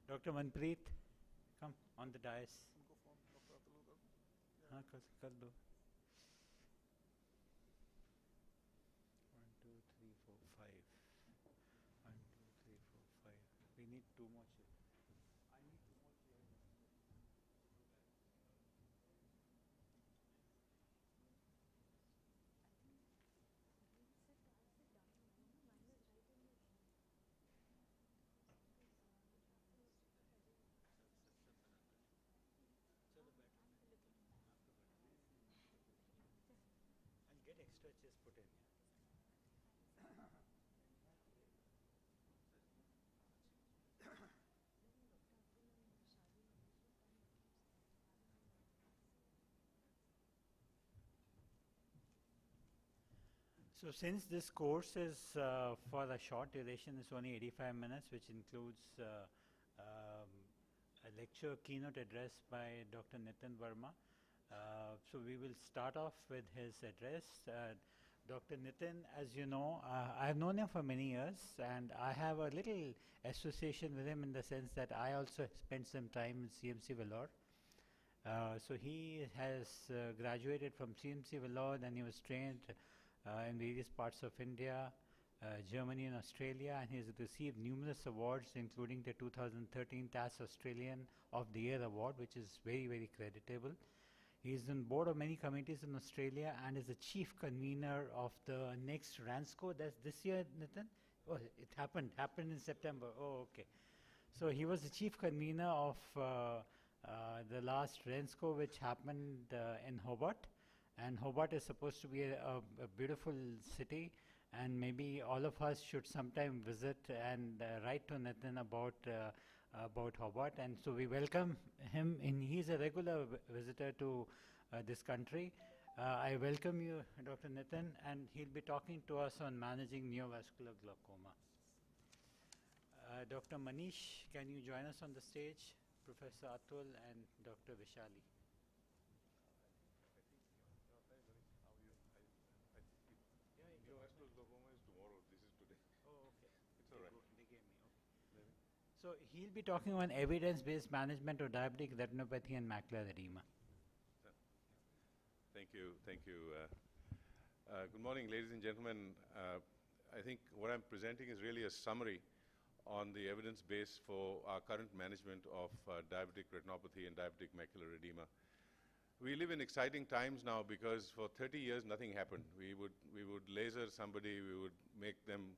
Dr.Manpreet, come on the dais. हाँ कर दो. 1, 2, 3, 4, 5. 1, 2, 3, 4, 5. We need 2 more chairs. I need 2 more chairs. I'll get extra chairs put in. So since this course is for a short duration, it's only 85 minutes, which includes a lecture keynote address by Dr. NITIN VERMA. So we will start off with his address. Dr. NITIN, as you know, I've known him for many years, and I have a little association with him in the sense that I also spent some time in CMC Vellore. So he has graduated from CMC Vellore, then he was trained in various parts of India, Germany and Australia, and he's received numerous awards, including the 2013 TAS Australian of the Year Award, which is very, very creditable. He's on board of many committees in Australia and is the chief convener of the next RANSCO. That's this year, NITIN? Oh, it happened in September. Oh, okay. So he was the chief convener of the last RANSCO, which happened in Hobart. And Hobart is supposed to be a beautiful city, and maybe all of us should sometime visit and write to NITIN about Hobart. And so we welcome him, and he's a regular visitor to this country. I welcome you, Dr. NITIN, and he'll be talking to us on managing neovascular glaucoma. Dr. Manish, can you join us on the stage? Professor Atul and Dr. Vishali. So he'll be talking on evidence-based management of diabetic retinopathy and macular edema. Thank you. Good morning, ladies and gentlemen. I think what I'm presenting is really a summary on the evidence base for our current management of diabetic retinopathy and diabetic macular edema. We live in exciting times now because for 30 years nothing happened. We would laser somebody, we would make them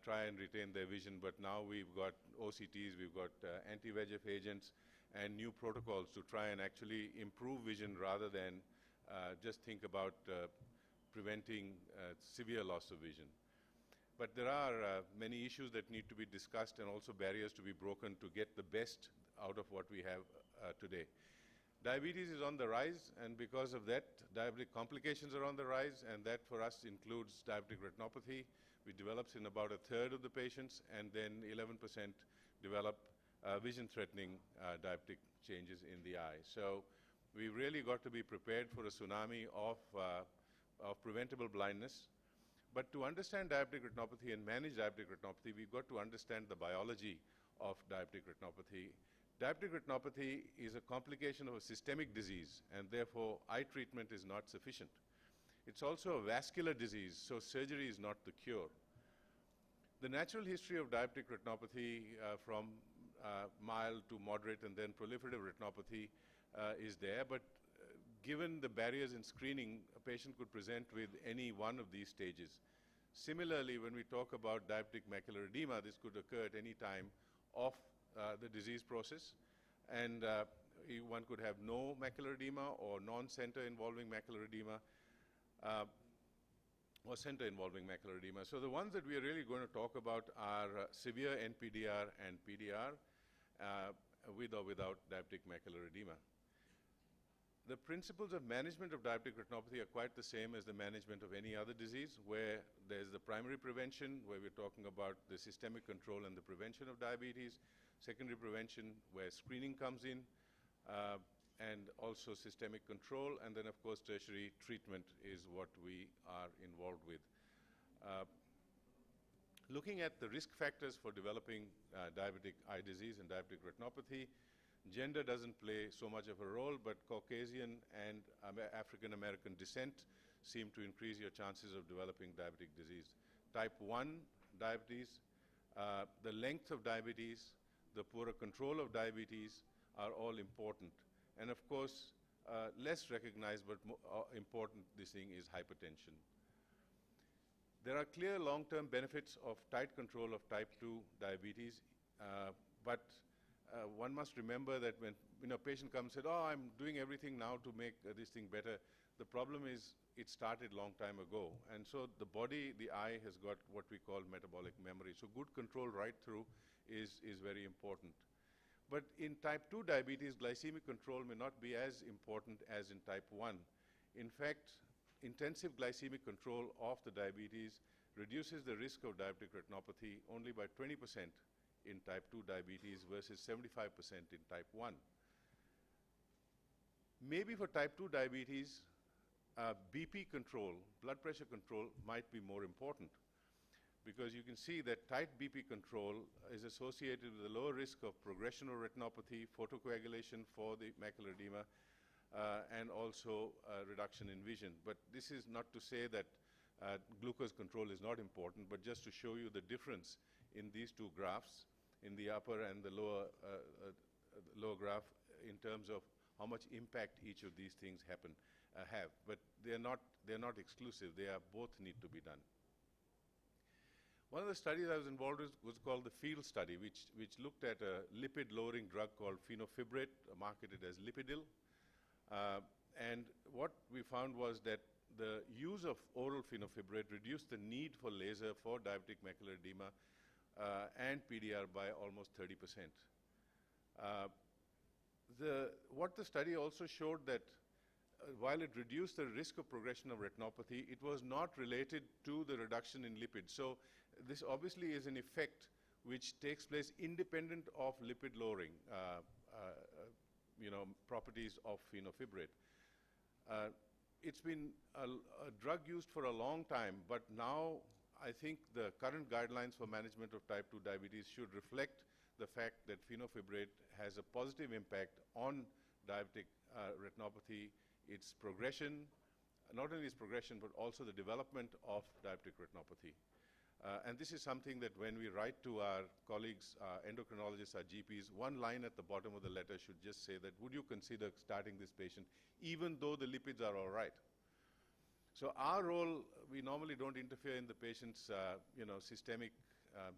try and retain their vision, but now we've got OCTs, we've got anti-VEGF agents and new protocols to try and actually improve vision rather than just think about preventing severe loss of vision. But there are many issues that need to be discussed and also barriers to be broken to get the best out of what we have today. Diabetes is on the rise, and because of that, diabetic complications are on the rise, and that for us includes diabetic retinopathy, which develops in about 1/3 of the patients, and then 11% develop vision-threatening diabetic changes in the eye. So we've really got to be prepared for a tsunami of preventable blindness. But to understand diabetic retinopathy and manage diabetic retinopathy, we've got to understand the biology of diabetic retinopathy. Diabetic retinopathy is a complication of a systemic disease, and therefore eye treatment is not sufficient. It's also a vascular disease, so surgery is not the cure. The natural history of diabetic retinopathy from mild to moderate and then proliferative retinopathy is there, but given the barriers in screening, a patient could present with any one of these stages. Similarly, when we talk about diabetic macular edema, this could occur at any time of the disease process, and one could have no macular edema or non-center involving macular edema or center involving macular edema. So the ones that we are really going to talk about are severe NPDR and PDR with or without diabetic macular edema. The principles of management of diabetic retinopathy are quite the same as the management of any other disease, where there's the primary prevention, where we're talking about the systemic control and the prevention of diabetes, secondary prevention, where screening comes in, and also systemic control, and then of course tertiary treatment is what we are involved with. Looking at the risk factors for developing diabetic eye disease and diabetic retinopathy, gender doesn't play so much of a role, but Caucasian and African American descent seem to increase your chances of developing diabetic disease. Type 1 diabetes, the length of diabetes, the poorer control of diabetes are all important. And of course, less recognized but important this thing is hypertension. There are clear long-term benefits of tight control of type 2 diabetes, but one must remember that when a patient comes and says, oh, I'm doing everything now to make this thing better, the problem is it started long time ago. And so the body, the eye has got what we call metabolic memory. So good control right through is very important. But in type 2 diabetes, glycemic control may not be as important as in type 1. In fact, intensive glycemic control of the diabetes reduces the risk of diabetic retinopathy only by 20% in type 2 diabetes versus 75% in type 1. Maybe for type 2 diabetes, BP control, blood pressure control, might be more important, because you can see that tight BP control is associated with a lower risk of progression of retinopathy, photocoagulation for the macular edema, and also reduction in vision. But this is not to say that glucose control is not important, but just to show you the difference in these two graphs, in the upper and the lower graph, in terms of how much impact each of these things have. But they're not exclusive. They are both need to be done. One of the studies I was involved with was called the FIELD study, which looked at a lipid-lowering drug called fenofibrate, marketed as Lipidil. And what we found was that the use of oral fenofibrate reduced the need for laser for diabetic macular edema and PDR by almost 30%. What the study also showed that while it reduced the risk of progression of retinopathy, it was not related to the reduction in lipids. So this obviously is an effect which takes place independent of lipid lowering properties of fenofibrate. It's been a drug used for a long time, but now I think the current guidelines for management of type 2 diabetes should reflect the fact that fenofibrate has a positive impact on diabetic retinopathy, its progression, not only its progression, but also the development of diabetic retinopathy. And this is something that when we write to our colleagues, endocrinologists, our GPs, one line at the bottom of the letter should just say that, would you consider starting this patient, even though the lipids are all right? So our role, we normally don't interfere in the patient's systemic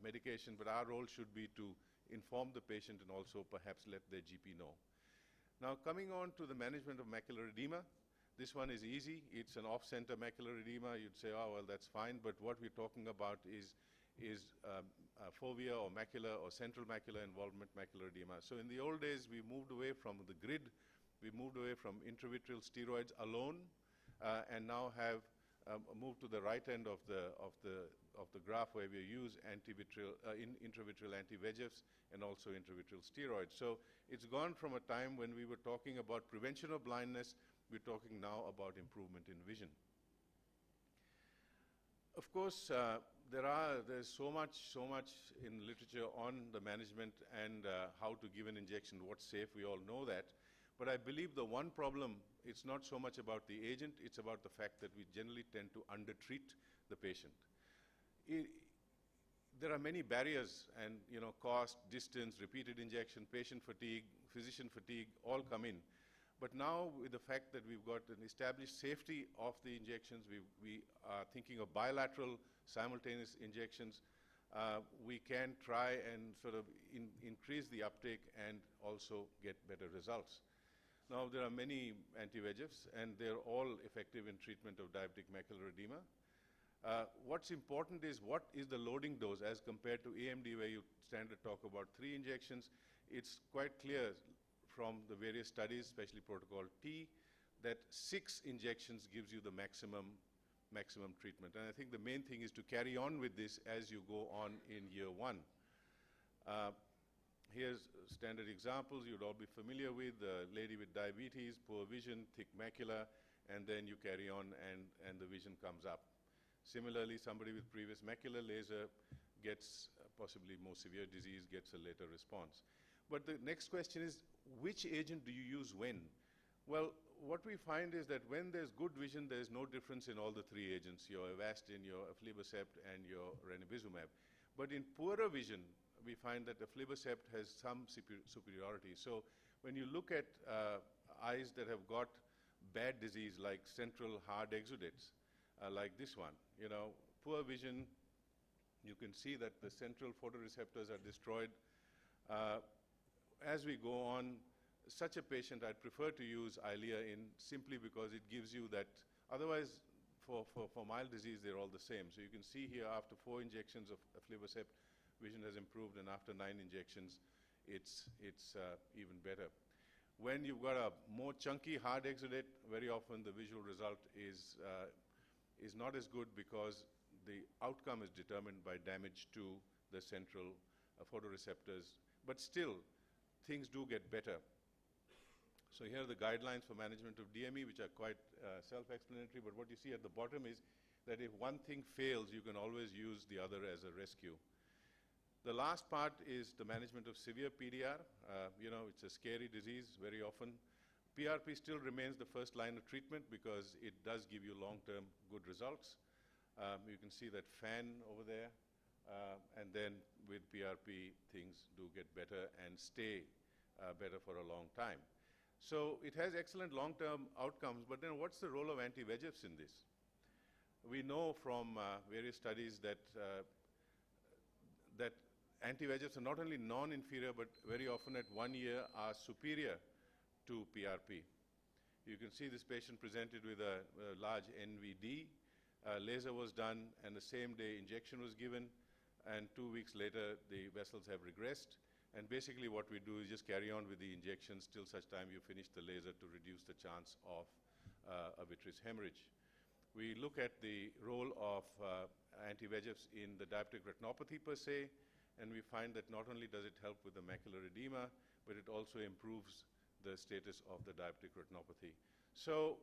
medication, but our role should be to inform the patient and also perhaps let their GP know. Now, coming on to the management of macular edema, this one is easy. It's an off-center macular edema. You'd say, oh, well, that's fine. But what we're talking about is fovea or macular or central macular involvement macular edema. So in the old days, we moved away from the grid. We moved away from intravitreal steroids alone, and now have moved to the right end of the graph, where we use intravitreal anti-VEGFs and also intravitreal steroids. So it's gone from a time when we were talking about prevention of blindness. We're talking now about improvement in vision. Of course, there's so much in literature on the management and how to give an injection, what's safe. We all know that. But I believe the one problem, it's not so much about the agent, it's about the fact that we generally tend to undertreat the patient. There are many barriers, and cost, distance, repeated injection, patient fatigue, physician fatigue, all come in. But now, with the fact that we've got an established safety of the injections, we are thinking of bilateral simultaneous injections, we can try and sort of increase the uptake and also get better results. Now, there are many anti-VEGFs, and they're all effective in treatment of diabetic macular edema. What's important is what is the loading dose as compared to AMD, where you standard talk about 3 injections. It's quite clear from the various studies, especially protocol T, that 6 injections gives you the maximum treatment. And I think the main thing is to carry on with this as you go on in year 1. Here's standard examples you'd all be familiar with: a lady with diabetes, poor vision, thick macula, and then you carry on and the vision comes up. Similarly, somebody with previous macular laser, gets possibly more severe disease, gets a later response. But the next question is, which agent do you use when? Well, what we find is that when there's good vision, there's no difference in all the three agents, your Avastin, your aflibercept, and your ranibizumab. But in poorer vision, we find that aflibercept has some superiority. So when you look at eyes that have got bad disease like central hard exudates, like this one, you know, poor vision, you can see that the central photoreceptors are destroyed. As we go on, such a patient, I'd prefer to use Eylea in simply because it gives you that. Otherwise, for mild disease, they're all the same. So you can see here, after 4 injections of aflibercept, vision has improved, and after 9 injections, it's even better. When you've got a more chunky hard exudate, very often the visual result is not as good because the outcome is determined by damage to the central photoreceptors. But still, things do get better. So here are the guidelines for management of DME, which are quite self-explanatory, but what you see at the bottom is that if one thing fails, you can always use the other as a rescue. The last part is the management of severe PDR. You know, it's a scary disease very often. PRP still remains the first line of treatment because it does give you long-term good results. You can see that fan over there. And then with PRP, things do get better and stay better for a long time. So it has excellent long-term outcomes, but then what's the role of anti-VEGFs in this? We know from various studies that that anti-VEGFs are not only non-inferior, but very often at 1 year are superior to PRP. You can see this patient presented with a large NVD. Laser was done, and the same day injection was given, and 2 weeks later the vessels have regressed. And basically what we do is just carry on with the injections till such time you finish the laser to reduce the chance of a vitreous hemorrhage. We look at the role of anti-VEGFs in the diabetic retinopathy per se, and we find that not only does it help with the macular edema, but it also improves the status of the diabetic retinopathy. So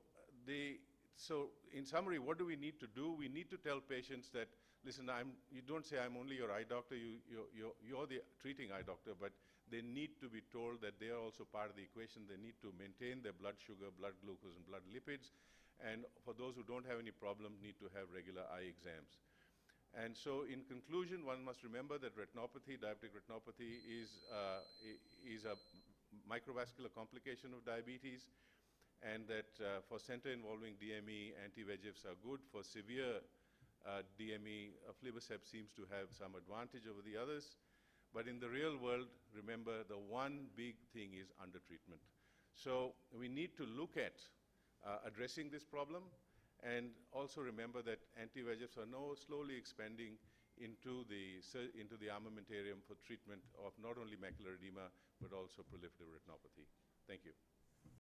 in summary, what do we need to do? We need to tell patients that, listen, you don't say I'm only your eye doctor, you're the treating eye doctor, but they need to be told that they are also part of the equation. They need to maintain their blood sugar, blood glucose, and blood lipids. And for those who don't have any problem, need to have regular eye exams. And so in conclusion, one must remember that retinopathy, diabetic retinopathy, is a microvascular complication of diabetes, and that for center-involving DME, anti-VEGFs are good. For severe DME, aflibercept seems to have some advantage over the others. But in the real world, remember, the one big thing is undertreatment. So we need to look at addressing this problem, and also remember that anti-VEGFs are now slowly expanding into the armamentarium for treatment of not only macular edema, but also proliferative retinopathy. Thank you.